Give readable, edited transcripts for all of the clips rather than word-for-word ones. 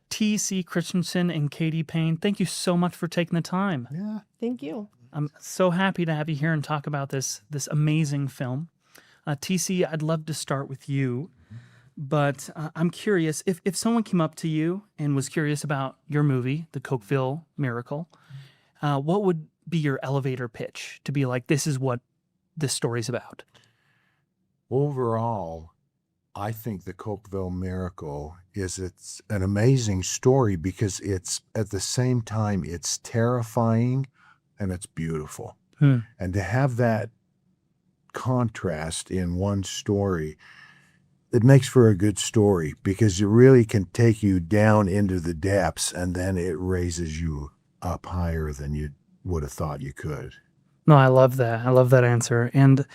T.C. Christensen and Katie Payne, thank you so much for taking the time. Yeah. Thank you. I'm so happy to have you here and talk about this amazing film. T.C., I'd love to start with you, but I'm curious, if someone came up to you and was curious about your movie, The Cokeville Miracle, what would be your elevator pitch to be like, this is what this story's about? Overall, I think The Cokeville Miracle it's an amazing story because it's at the same time it's terrifying and it's beautiful. And to have that contrast in one story, it makes for a good story because it really can take you down into the depths and then it raises you up higher than you would have thought you could. No, I love that. I love that answer. And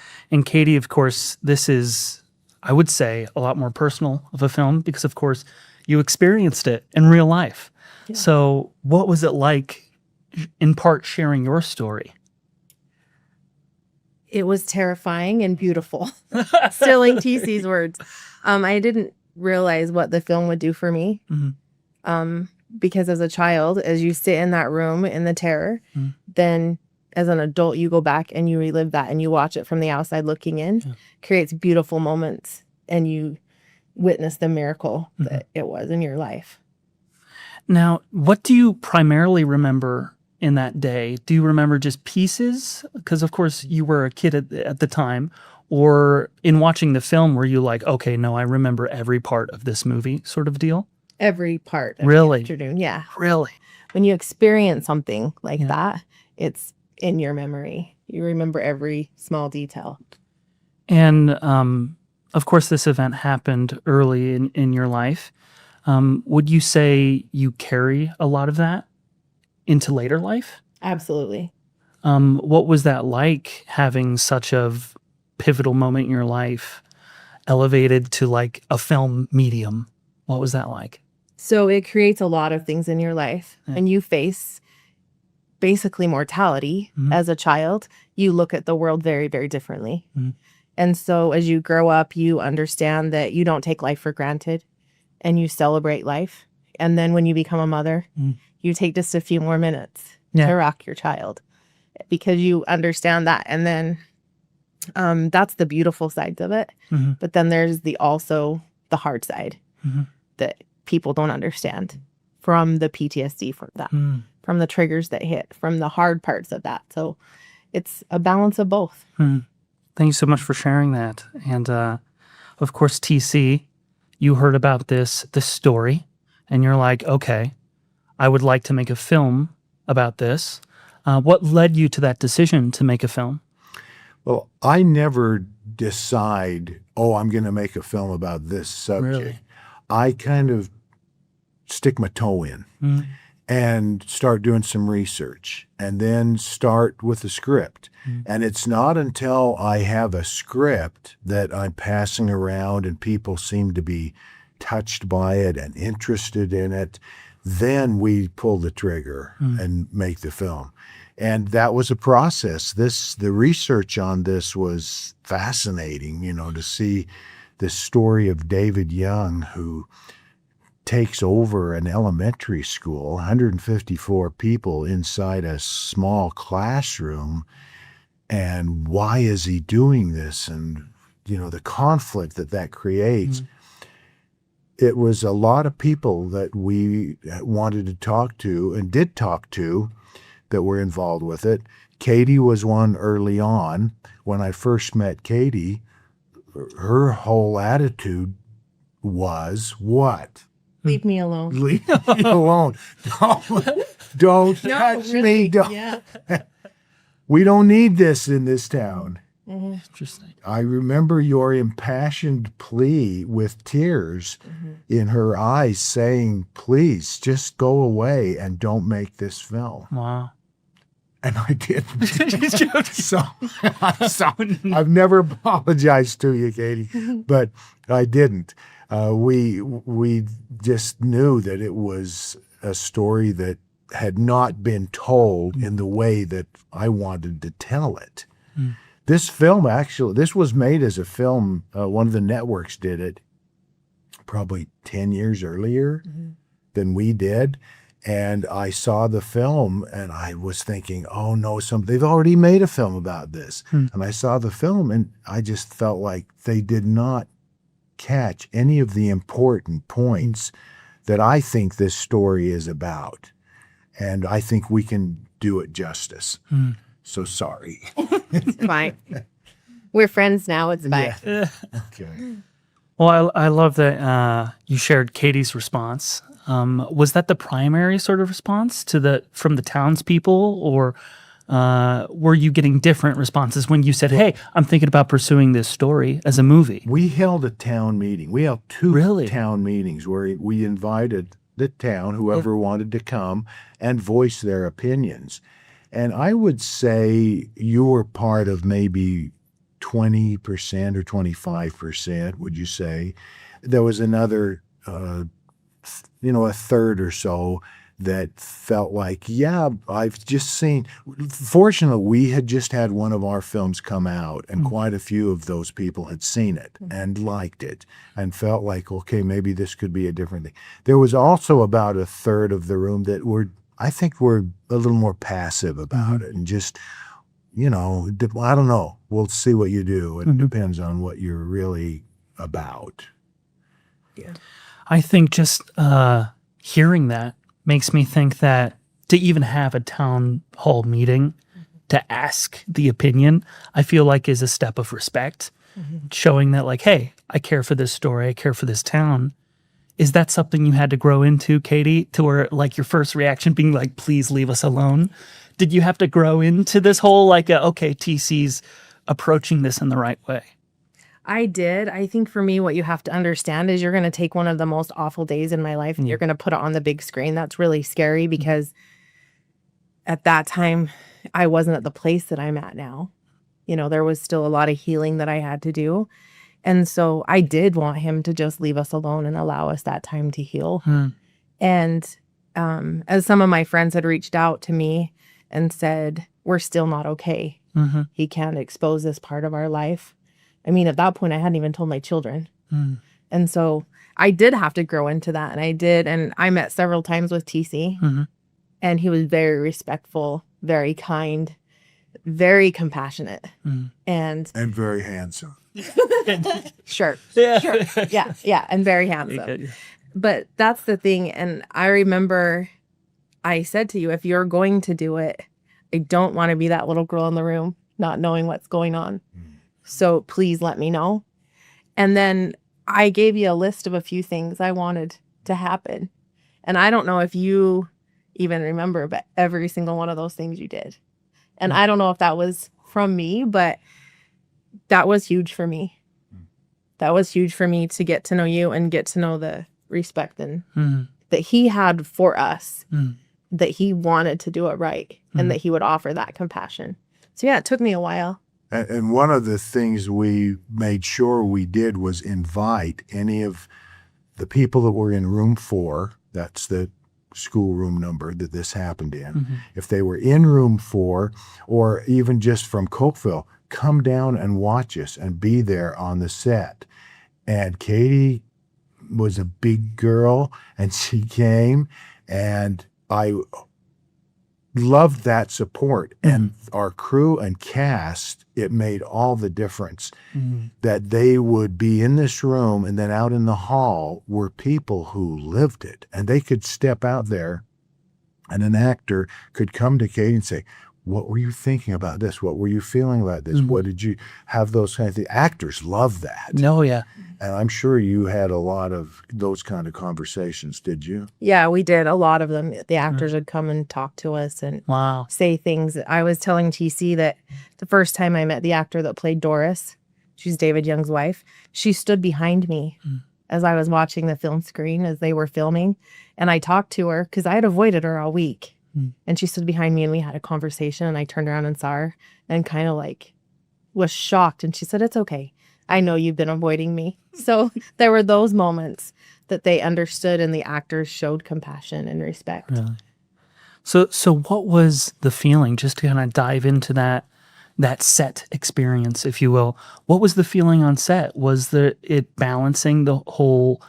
Katie, of course, this is, I would say, a lot more personal of a film because, of course, you experienced it in real life. Yeah. So what was it like, in part, sharing your story? It was terrifying and beautiful. Stealing TC's words. I didn't realize what the film would do for me. Because as a child, as you sit in that room in the terror, then as an adult, you go back and you relive that and you watch it from the outside looking in, creates beautiful moments, and you witness the miracle that it was in your life. Now, what do you primarily remember in that day? Do you remember just pieces? Because, of course, you were a kid at the time. Or in watching the film, were you like, okay, no, I remember every part of this movie sort of deal? Every part of really? the afternoon, yeah. Really? When you experience something like that, it's in your memory. You remember every small detail. And, of course, this event happened early in your life. Would you say you carry a lot of that into later life? Absolutely. What was that like, having such a pivotal moment in your life elevated to like a film medium? What was that like? So it creates a lot of things in your life. And you face basically mortality as a child. You look at the world very, very differently. And so as you grow up, you understand that you don't take life for granted and you celebrate life. And then when you become a mother, you take just a few more minutes to rock your child because you understand that. And then that's the beautiful sides of it. But then there's also the hard side that people don't understand, from the PTSD from that, from the triggers that hit, from the hard parts of that. So it's a balance of both. Thank you so much for sharing that. And of course, TC, you heard about this story and you're like, okay, I would like to make a film about this. What led you to that decision to make a film? Well, I never decide, I'm going to make a film about this subject. Really? I kind of stick my toe in and start doing some research and then start with a script. And it's not until I have a script that I'm passing around and people seem to be touched by it and interested in it, then we pull the trigger and make the film. And that was a process. The research on this was fascinating, to see the story of David Young, who takes over an elementary school, 154 people inside a small classroom. And why is he doing this? And, the conflict that creates. It was a lot of people that we wanted to talk to and did talk to that were involved with it. Katie was one early on. When I first met Katie, her whole attitude was, what? Leave me alone. Leave me alone. Don't touch me. We don't need this in this town. Interesting. I remember your impassioned plea with tears in her eyes saying, please just go away and don't make this film. Wow. And I didn't. So I'm sorry. I've never apologized to you, Katie, but I didn't. We just knew that it was a story that had not been told in the way that I wanted to tell it. This film, actually, this was made as a film. One of the networks did it probably 10 years earlier. than we did. And I saw the film and I was thinking, oh no, they've already made a film about this. And I saw the film and I just felt like they did not catch any of the important points that I think this story is about. And I think we can do it justice. So sorry. It's fine. We're friends now. It's fine. Yeah. Okay. Well, I love that you shared Katie's response. Was that the primary sort of response from the townspeople, or were you getting different responses when you said, "Hey, I'm thinking about pursuing this story as a movie"? We held a town meeting. We held two Really? town meetings where we invited the town, whoever wanted to come, and voice their opinions. And I would say you were part of maybe 20% or 25%, would you say? There was another, a third or so that felt like, yeah, I've just seen. Fortunately, we had just had one of our films come out, and quite a few of those people had seen it and liked it and felt like, okay, maybe this could be a different thing. There was also about a third of the room that I think were a little more passive about it and just, I don't know. We'll see what you do. It depends on what you're really about. Yeah. I think just hearing that makes me think that to even have a town hall meeting to ask the opinion, I feel like is a step of respect, showing that like, hey, I care for this story, I care for this town. Is that something you had to grow into, Katie, to where like your first reaction being like, please leave us alone? Did you have to grow into this whole like, okay, TC's approaching this in the right way? I did. I think for me, what you have to understand is you're going to take one of the most awful days in my life and you're going to put it on the big screen. That's really scary because at that time, I wasn't at the place that I'm at now. There was still a lot of healing that I had to do. And so I did want him to just leave us alone and allow us that time to heal. And as some of my friends had reached out to me and said, we're still not okay. He can't expose this part of our life. I mean, at that point, I hadn't even told my children. And so I did have to grow into that. And I did. And I met several times with TC. And he was very respectful, very kind, very compassionate. And very handsome. Sure. Yeah. Yeah. And very handsome. But that's the thing. And I remember I said to you, if you're going to do it, I don't want to be that little girl in the room, not knowing what's going on. So please let me know. And then I gave you a list of a few things I wanted to happen. And I don't know if you even remember, but every single one of those things you did. And I don't know if that was from me, but that was huge for me. That was huge for me to get to know you and get to know the respect and that he had for us, that he wanted to do it right and that he would offer that compassion. So yeah, it took me a while. And one of the things we made sure we did was invite any of the people that were in room 4, that's the schoolroom number that this happened in. If they were in room 4 or even just from Cokeville, come down and watch us and be there on the set. And Katie was a big girl and she came, and I loved that support. And our crew and cast, it made all the difference that they would be in this room and then out in the hall were people who lived it, and they could step out there and an actor could come to Katie and say, what were you thinking about this? What were you feeling about this? What did you have those kind of things? Actors love that. No, yeah. And I'm sure you had a lot of those kind of conversations, did you? Yeah, we did. A lot of them. The actors would come and talk to us and say things. I was telling TC that the first time I met the actor that played Doris, she's David Young's wife, she stood behind me as I was watching the film screen as they were filming. And I talked to her because I had avoided her all week. And she stood behind me and we had a conversation, and I turned around and saw her and kind of like was shocked. And she said, it's okay. I know you've been avoiding me. So there were those moments that they understood and the actors showed compassion and respect. Really? So what was the feeling, just to kind of dive into that set experience, if you will? What was the feeling on set? Was it balancing the whole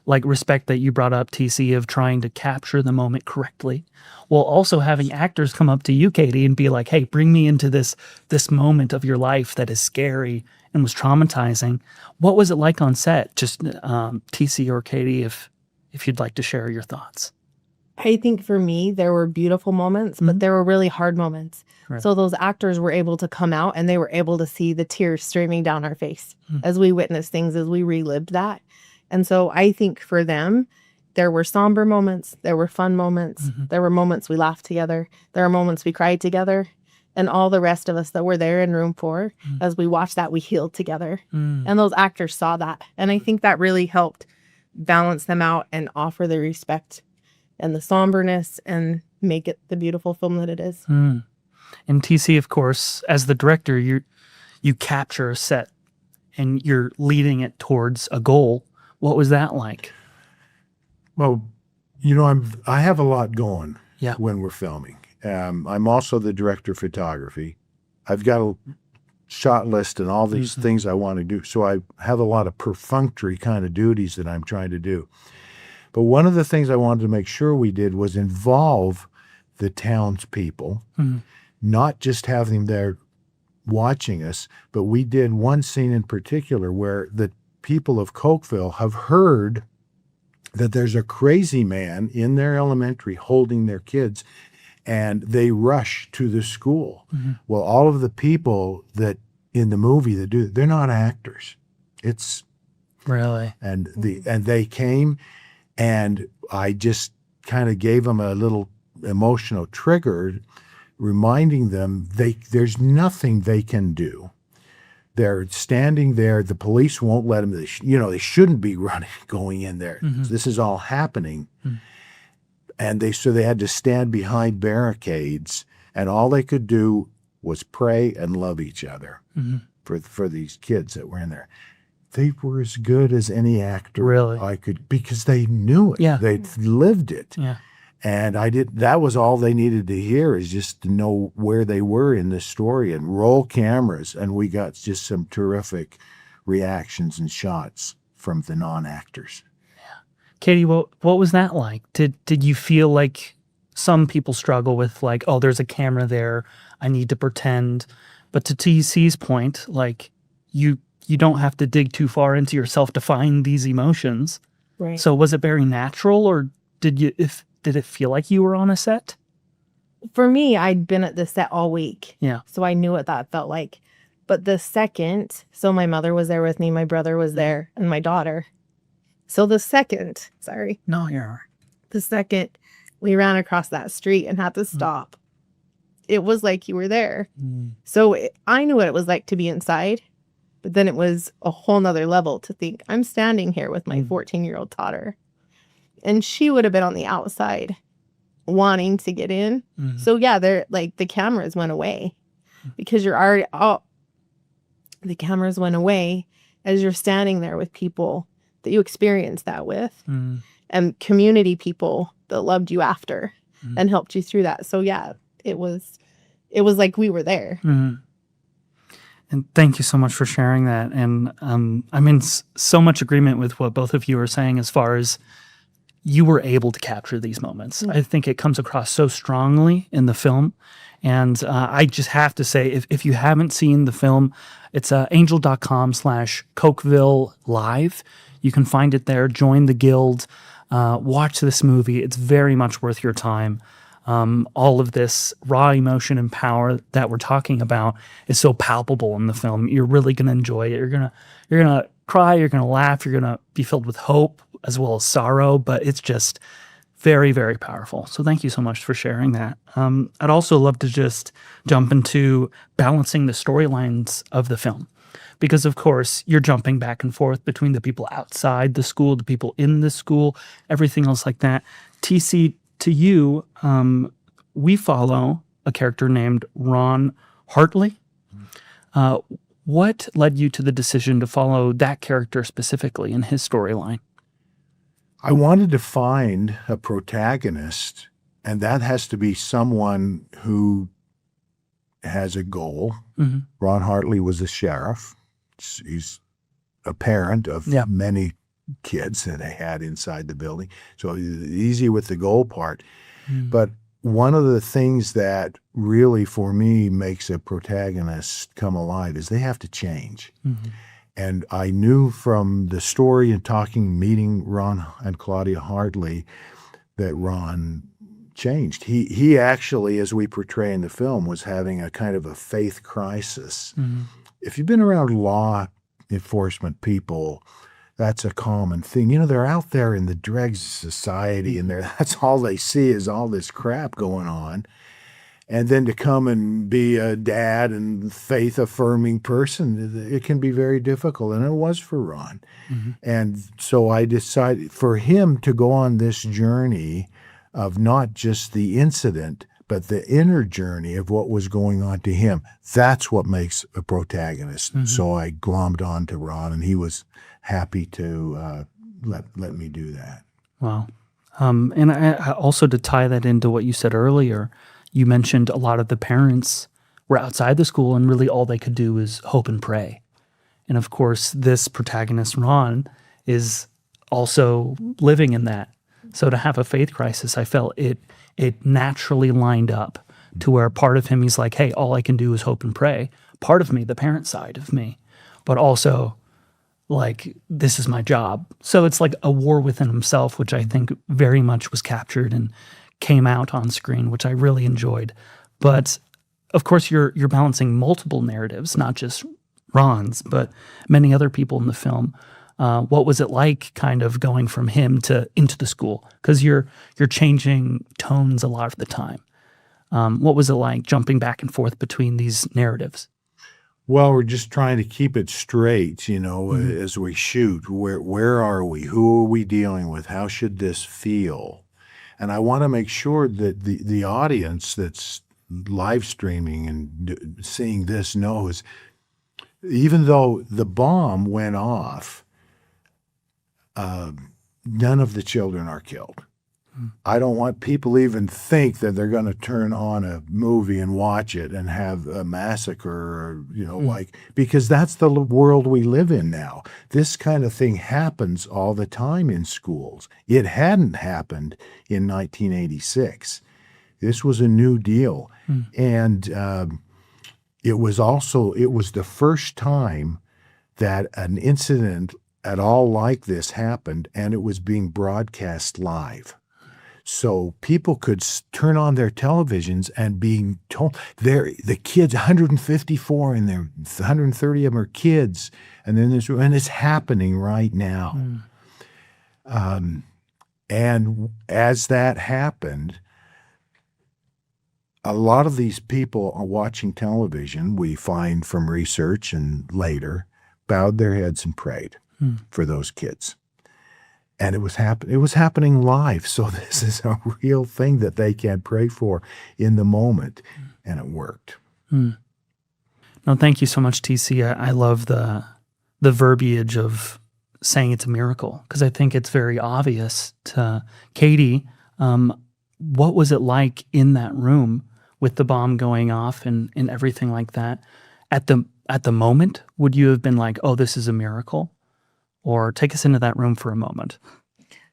like respect that you brought up, TC, of trying to capture the moment correctly, while also having actors come up to you, Katie, and be like, "Hey, bring me into this moment of your life that is scary and was traumatizing." What was it like on set? Just TC or Katie, if you'd like to share your thoughts. I think for me, there were beautiful moments, but there were really hard moments. Right. So those actors were able to come out and they were able to see the tears streaming down our face as we witnessed things, as we relived that. And so I think for them, there were somber moments, there were fun moments, there were moments we laughed together, there were moments we cried together, and all the rest of us that were there in room 4, as we watched that, we healed together. And those actors saw that. And I think that really helped balance them out and offer the respect and the somberness and make it the beautiful film that it is. And TC, of course, as the director, you capture a set and you're leading it towards a goal. What was that like? Well, you know, I have a lot going Yeah. when we're filming. I'm also the director of photography. I've got a shot list and all these things I want to do. So I have a lot of perfunctory kind of duties that I'm trying to do. But one of the things I wanted to make sure we did was involve the townspeople, not just have them there watching us, but we did one scene in particular where the people of Cokeville have heard that there's a crazy man in their elementary holding their kids, and they rush to the school. Well, all of the people that in the movie that do, they're not actors. It's Really? and they came, and I just kind of gave them a little emotional trigger, reminding them there's nothing they can do. They're standing there. The police won't let them. They shouldn't be running, going in there. This is all happening, and they had to stand behind barricades, and all they could do was pray and love each other for these kids that were in there. They were as good as any actor Really? I could, because they knew it. Yeah. They'd lived it. Yeah. And that was all they needed to hear, is just to know where they were in this story, and roll cameras. And we got just some terrific reactions and shots from the non-actors. Katie, what was that like? Did you feel like some people struggle with, like, oh, there's a camera there, I need to pretend? But to TC's point, like, you don't have to dig too far into yourself to find these emotions. Right. So was it very natural, or did it feel like you were on a set? For me, I'd been at the set all week. Yeah. So I knew what that felt like. But the second, so my mother was there with me, my brother was there, and my daughter. So the second we ran across that street and had to stop, it was like you were there. So I knew what it was like to be inside, but then it was a whole nother level to think, I'm standing here with my 14-year-old daughter, and she would have been on the outside wanting to get in. So yeah, the cameras went away because you're already the cameras went away as you're standing there with people that you experienced that with, and community people that loved you after and helped you through that. So yeah, it was like we were there. And thank you so much for sharing that. And I'm in so much agreement with what both of you are saying as far as you were able to capture these moments. I think it comes across so strongly in the film. And I just have to say, if you haven't seen the film, it's angel.com/Cokeville Live. You can find it there. Join the guild. Watch this movie. It's very much worth your time. All of this raw emotion and power that we're talking about is so palpable in the film. You're really going to enjoy it. You're gonna cry. You're gonna laugh. You're gonna be filled with hope as well as sorrow. But it's just very, very powerful. So thank you so much for sharing that. I'd also love to just jump into balancing the storylines of the film, because of course you're jumping back and forth between the people outside the school, the people in the school, everything else like that. TC, to you, we follow a character named Ron Hartley. What led you to the decision to follow that character specifically in his storyline? I wanted to find a protagonist, and that has to be someone who has a goal. Ron Hartley was a sheriff. He's a parent of many kids that they had inside the building. So easy with the goal part. Mm. But one of the things that really, for me, makes a protagonist come alive is they have to change. Mm-hmm. And I knew from the story and meeting Ron and Claudia Hartley, that Ron changed. He actually, as we portray in the film, was having a kind of a faith crisis. Mm-hmm. If you've been around law enforcement people, that's a common thing. You know, they're out there in the dregs of society, and that's all they see is all this crap going on. And then to come and be a dad and faith-affirming person, it can be very difficult, and it was for Ron. Mm-hmm. And so I decided for him to go on this journey of not just the incident, but the inner journey of what was going on to him. That's what makes a protagonist. Mm-hmm. So I glommed on to Ron, and he was happy to let me do that. Wow. And I also, to tie that into what you said earlier, you mentioned a lot of the parents were outside the school and really all they could do is hope and pray. And of course, this protagonist, Ron, is also living in that. So to have a faith crisis, I felt it naturally lined up to where part of him, he's like, hey, all I can do is hope and pray. Part of me, the parent side of me, but also like, this is my job. So it's like a war within himself, which I think very much was captured and came out on screen, which I really enjoyed. But of course, you're balancing multiple narratives, not just Ron's, but many other people in the film. What was it like, kind of going from him to into the school? Because you're changing tones a lot of the time. What was it like jumping back and forth between these narratives? Well, we're just trying to keep it straight, you know, as we shoot. Where are we? Who are we dealing with? How should this feel? And I want to make sure that the audience that's live streaming and seeing this knows, even though the bomb went off, none of the children are killed. I don't want people even think that they're going to turn on a movie and watch it and have a massacre, or, you know, like, because that's the world we live in now. This kind of thing happens all the time in schools. It hadn't happened in 1986. This was a new deal. And it was the first time that an incident at all like this happened, and it was being broadcast live. So people could turn on their televisions and being told, the kids, 154 in there, 130 of them are kids, and then and it's happening right now. And as that happened, a lot of these people are watching television, we find from research and later, bowed their heads and prayed for those kids. And it was happening live. So this is a real thing that they can pray for in the moment. And it worked. No, thank you so much, TC. I love the verbiage of saying it's a miracle, because I think it's very obvious to Katie. What was it like in that room with the bomb going off and everything like that? At the moment, would you have been like, oh, this is a miracle? Or take us into that room for a moment.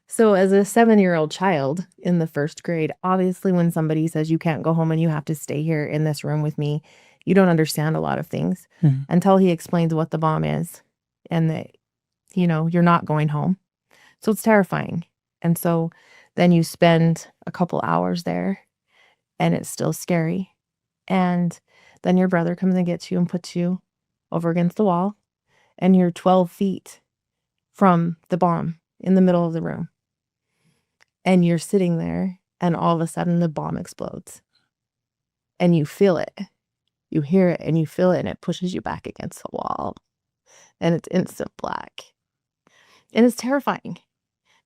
So as a 7-year-old child in the first grade, obviously when somebody says you can't go home and you have to stay here in this room with me, you don't understand a lot of things until he explains what the bomb is and that, you know, you're not going home. So it's terrifying. And so then you spend a couple hours there and it's still scary. And then your brother comes and gets you and puts you over against the wall, and you're 12 feet from the bomb in the middle of the room. And you're sitting there, and all of a sudden the bomb explodes. And you feel it. You hear it and you feel it, and it pushes you back against the wall. And it's instant black. And it's terrifying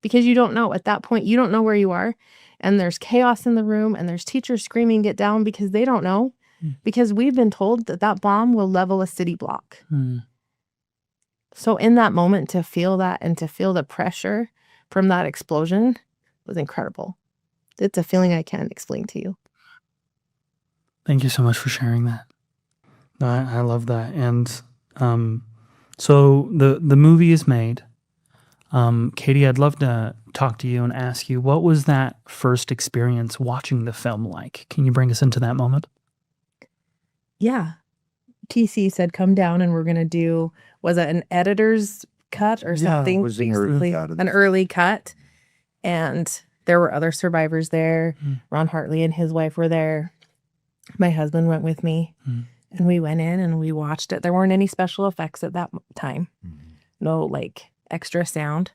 because you don't know. At that point, you don't know where you are. And there's chaos in the room, and there's teachers screaming, get down, because they don't know. Because we've been told that that bomb will level a city block. So in that moment, to feel that and to feel the pressure from that explosion was incredible. It's a feeling I can't explain to you. Thank you so much for sharing that. I love that. And so the movie is made. Katie, I'd love to talk to you and ask you, what was that first experience watching the film like? Can you bring us into that moment? Yeah. TC said, come down and we're going to do, was it an editor's cut or Yeah, it something? was an early Basically, cut of an the- early cut. And there were other survivors there. Mm. Ron Hartley and his wife were there. My husband went with me. Mm. And we went in and we watched it. There weren't any special effects at that time. Mhm. No like extra sound.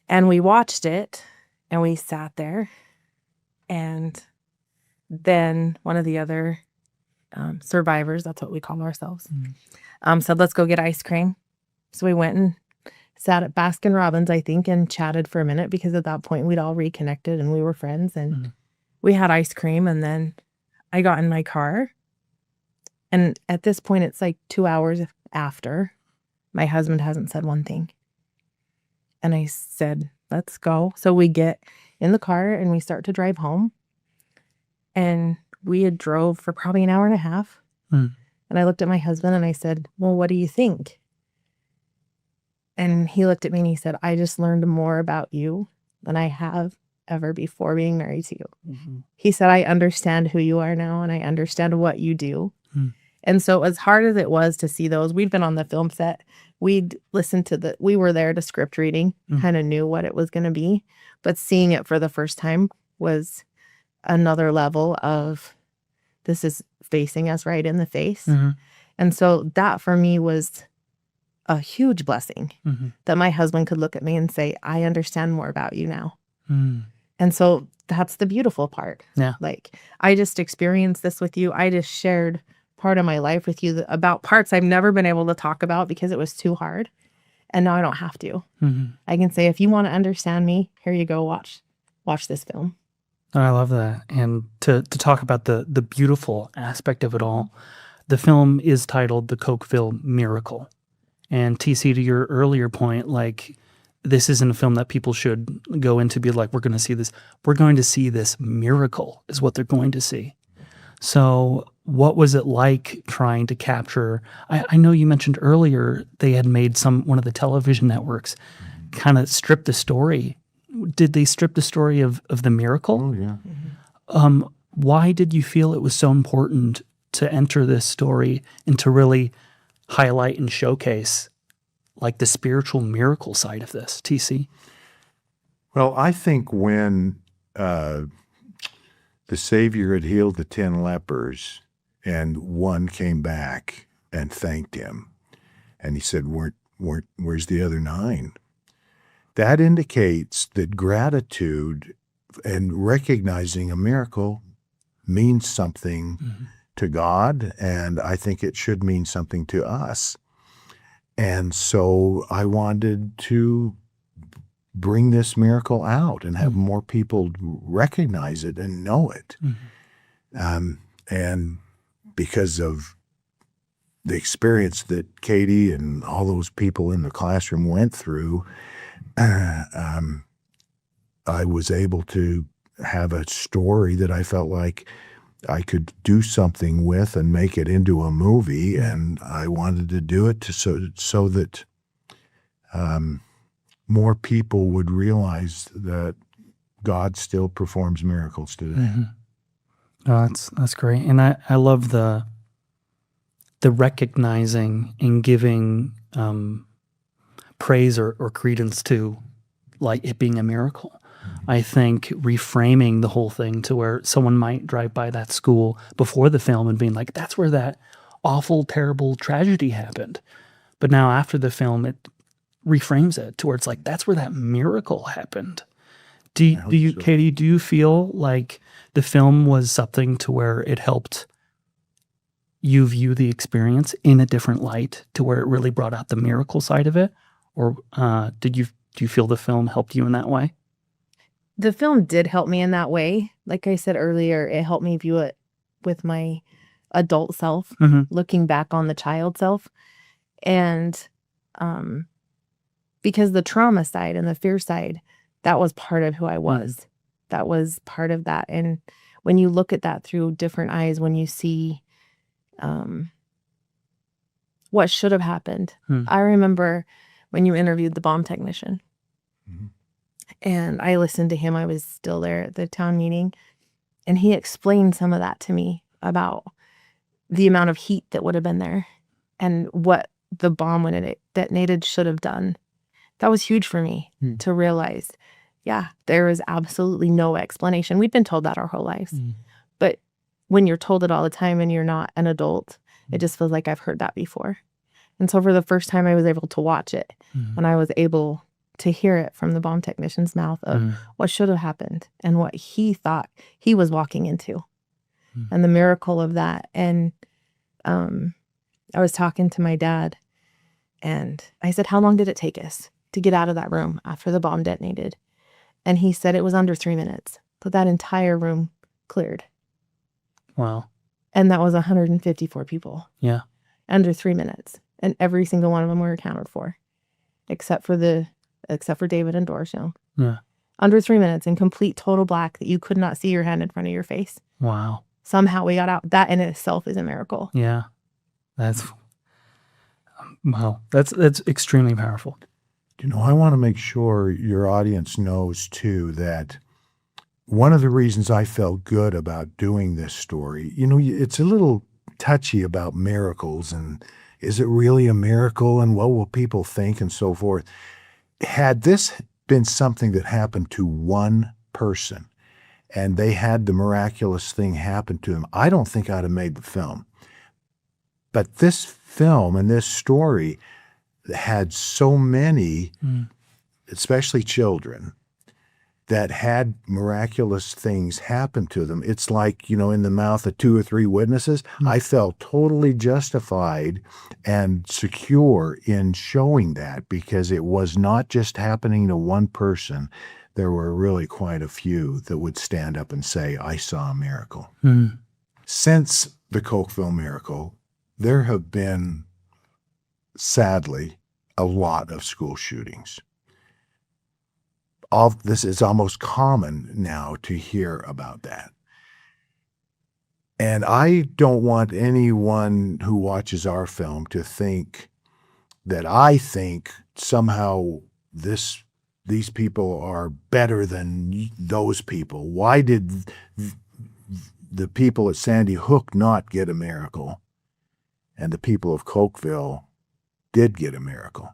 And we watched it and we sat there. And then one of the other survivors, that's what we call ourselves, said, let's go get ice cream. So we went and sat at Baskin Robbins, I think, and chatted for a minute because at that point we'd all reconnected and we were friends and we had ice cream. And then I got in my car. And at this point, it's like 2 hours after. My husband hasn't said one thing. And I said, let's go. So we get in the car and we start to drive home. And we had drove for probably an hour and a half. Mm. And I looked at my husband and I said, well, what do you think? And he looked at me and he said, I just learned more about you than I have ever before being married to you. Mm-hmm. He said, I understand who you are now and I understand what you do. Mm. And so as hard as it was to see those, we'd been on the film set. We'd listened to we were there to script reading, kind of knew what it was going to be. But seeing it for the first time was another level of this is facing us right in the face. Mm-hmm. And so that for me was a huge blessing that my husband could look at me and say, I understand more about you now. Mm. And so that's the beautiful part. Yeah. Like, I just experienced this with you. I just shared part of my life with you about parts I've never been able to talk about because it was too hard. And now I don't have to. Mm-hmm. I can say, if you want to understand me, here you go, watch this film. I love that. And to talk about the beautiful aspect of it all, the film is titled The Cokeville Miracle. And TC, to your earlier point, like, this isn't a film that people should go into be like, we're going to see this. We're going to see this miracle is what they're going to see. So what was it like trying to capture? I know you mentioned earlier they had made one of the television networks kind of strip the story. Did they strip the story of the miracle? Oh, yeah. Why did you feel it was so important to enter this story and to really highlight and showcase like the spiritual miracle side of this, TC? Well, I think when the Savior had healed the 10 lepers and one came back and thanked him, and he said, where's the other 9? That indicates that gratitude and recognizing a miracle means something to God, and I think it should mean something to us. And so I wanted to bring this miracle out and have more people recognize it and know it. And because of the experience that Katie and all those people in the classroom went through, I was able to have a story that I felt like I could do something with and make it into a movie, and I wanted to do it so that more people would realize that God still performs miracles today. Oh, that's great. And I love the recognizing and giving praise or credence to like it being a miracle. I think reframing the whole thing to where someone might drive by that school before the film and being like, that's where that awful, terrible tragedy happened. But now after the film, it reframes it to where it's like, that's where that miracle happened. Do you, Katie, do you feel like the film was something to where it helped you view the experience in a different light to where it really brought out the miracle side of it? Or do you feel the film helped you in that way? The film did help me in that way. Like I said earlier, it helped me view it with my adult self, looking back on the child self. And because the trauma side and the fear side, that was part of who I was. That was part of that. And when you look at that through different eyes, when you see what should have happened. I remember when you interviewed the bomb technician. Mhm. And I listened to him. I was still there at the town meeting. And he explained some of that to me about the amount of heat that would have been there and what the bomb, when it detonated, should have done. That was huge for me to realize, yeah, there is absolutely no explanation. We've been told that our whole lives. But when you're told it all the time and you're not an adult, it just feels like I've heard that before. And so for the first time, I was able to watch it. And I was able to hear it from the bomb technician's mouth of what should have happened and what he thought he was walking into and the miracle of that. And I was talking to my dad and I said, how long did it take us to get out of that room after the bomb detonated? And he said it was under 3 minutes. But that entire room cleared. Wow. And that was 154 people. Yeah. Under 3 minutes. And every single one of them were accounted for. Except for David and Doris Young. Yeah. Under 3 minutes in complete total black that you could not see your hand in front of your face. Wow. Somehow we got out. That in itself is a miracle. Yeah. That's wow. That's extremely powerful. You know, I want to make sure your audience knows too that one of the reasons I felt good about doing this story, you know, it's a little touchy about miracles and is it really a miracle and what will people think and so forth. Had this been something that happened to one person and they had the miraculous thing happen to them, I don't think I'd have made the film. But this film and this story had so many, especially children, that had miraculous things happen to them. It's like, you know, in the mouth of 2 or 3 witnesses, I felt totally justified and secure in showing that because it was not just happening to one person. There were really quite a few that would stand up and say, I saw a miracle. Since the Cokeville Miracle, there have been, sadly, a lot of school shootings. All this is almost common now to hear about that. And I don't want anyone who watches our film to think that I think somehow these people are better than those people. Why did the people at Sandy Hook not get a miracle? And the people of Cokeville did get a miracle.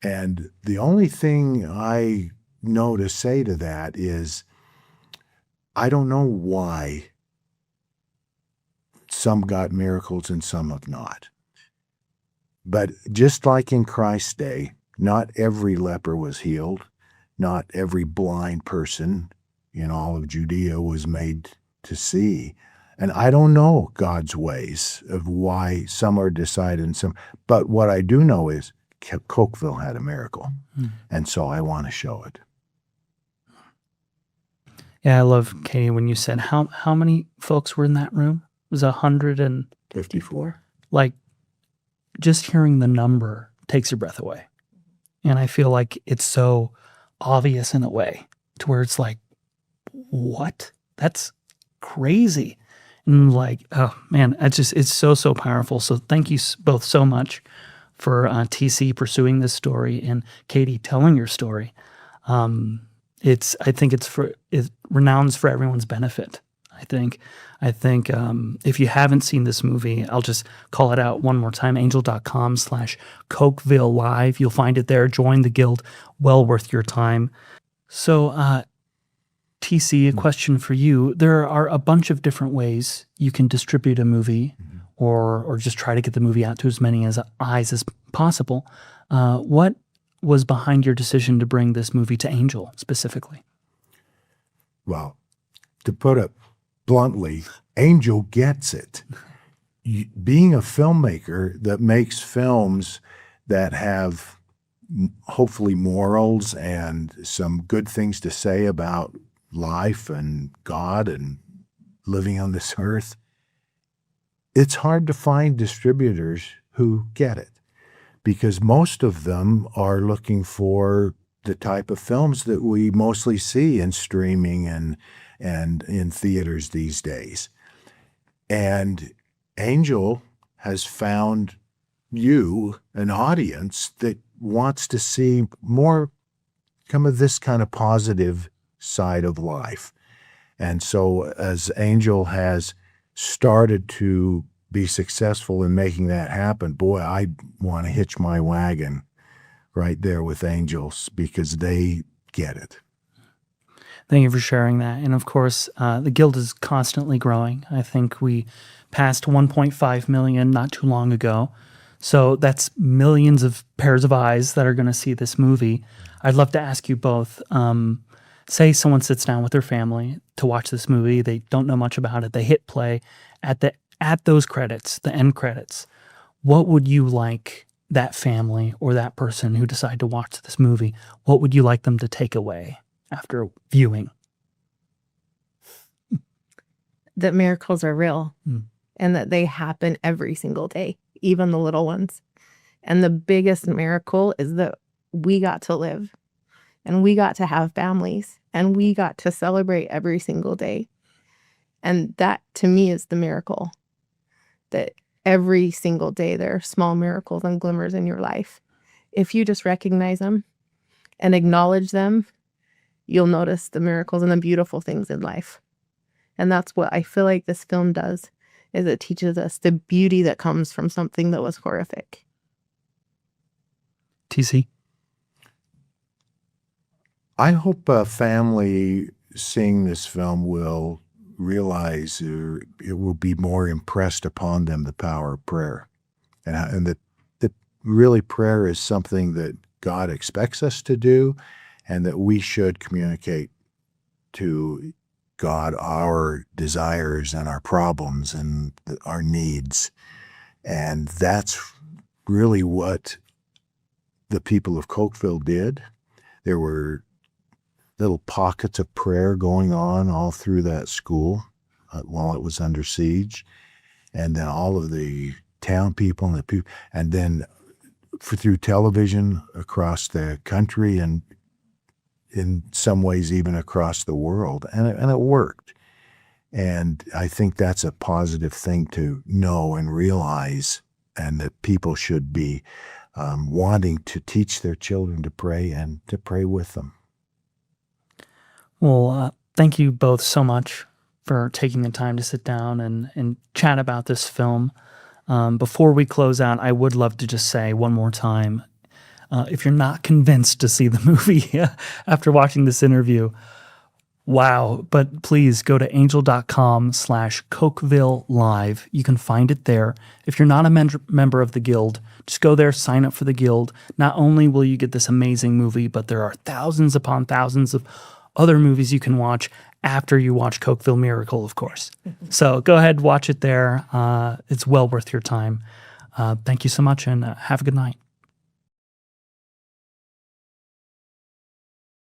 And the only thing I know to say to that is, I don't know why some got miracles and some have not. But just like in Christ's day, not every leper was healed. Not every blind person in all of Judea was made to see. And I don't know God's ways of why some are decided and some, but what I do know is Cokeville had a miracle. And so I want to show it. Yeah, I love, Katie, when you said how many folks were in that room? It was 154. Like, just hearing the number takes your breath away. And I feel like it's so obvious in a way to where it's like, what? That's crazy. And like, oh man, it's so powerful. So thank you both so much for TC pursuing this story and Katie telling your story. I think it renounds for everyone's benefit. I think if you haven't seen this movie, I'll just call it out one more time, angel.com/Cokeville Live. You'll find it there. Join the guild. Well worth your time. So, TC, a question for you. There are a bunch of different ways you can distribute a movie or just try to get the movie out to as many eyes as possible. What was behind your decision to bring this movie to Angel specifically? Well, to put it bluntly, Angel gets it. Being a filmmaker that makes films that have hopefully morals and some good things to say about life and God and living on this earth, it's hard to find distributors who get it because most of them are looking for the type of films that we mostly see in streaming and in theaters these days. And Angel has found you an audience that wants to see more come of this kind of positive side of life. And so as Angel has started to be successful in making that happen, boy, I want to hitch my wagon right there with Angels because they get it. Thank you for sharing that. And of course, the Guild is constantly growing. I think we passed 1.5 million not too long ago. So that's millions of pairs of eyes that are going to see this movie. I'd love to ask you both, say someone sits down with their family to watch this movie. They don't know much about it. They hit play at those credits, the end credits. What would you like that family or that person who decided to watch this movie, what would you like them to take away after viewing? That miracles are real and that they happen every single day, even the little ones. And the biggest miracle is that we got to live and we got to have families and we got to celebrate every single day. And that to me is the miracle, that every single day there are small miracles and glimmers in your life. If you just recognize them and acknowledge them, you'll notice the miracles and the beautiful things in life. And that's what I feel like this film does, is it teaches us the beauty that comes from something that was horrific. TC? I hope a family seeing this film will realize it will be more impressed upon them the power of prayer, and that really prayer is something that God expects us to do, and that we should communicate to God our desires and our problems and our needs. And that's really what the people of Cokeville did. There were little pockets of prayer going on all through that school while it was under siege. And then all of the town people and then through television across the country and in some ways even across the world. And it worked. And I think that's a positive thing to know and realize, and that people should be wanting to teach their children to pray and to pray with them. Well, thank you both so much for taking the time to sit down and chat about this film. Before we close out, I would love to just say one more time, if you're not convinced to see the movie after watching this interview, wow, but please go to angel.com/Cokeville Live. You can find it there. If you're not a member of the Guild, just go there, sign up for the Guild. Not only will you get this amazing movie, but there are thousands upon thousands of other movies you can watch after you watch Cokeville Miracle, of course. So go ahead, watch it there. It's well worth your time. Thank you so much, and have a good night.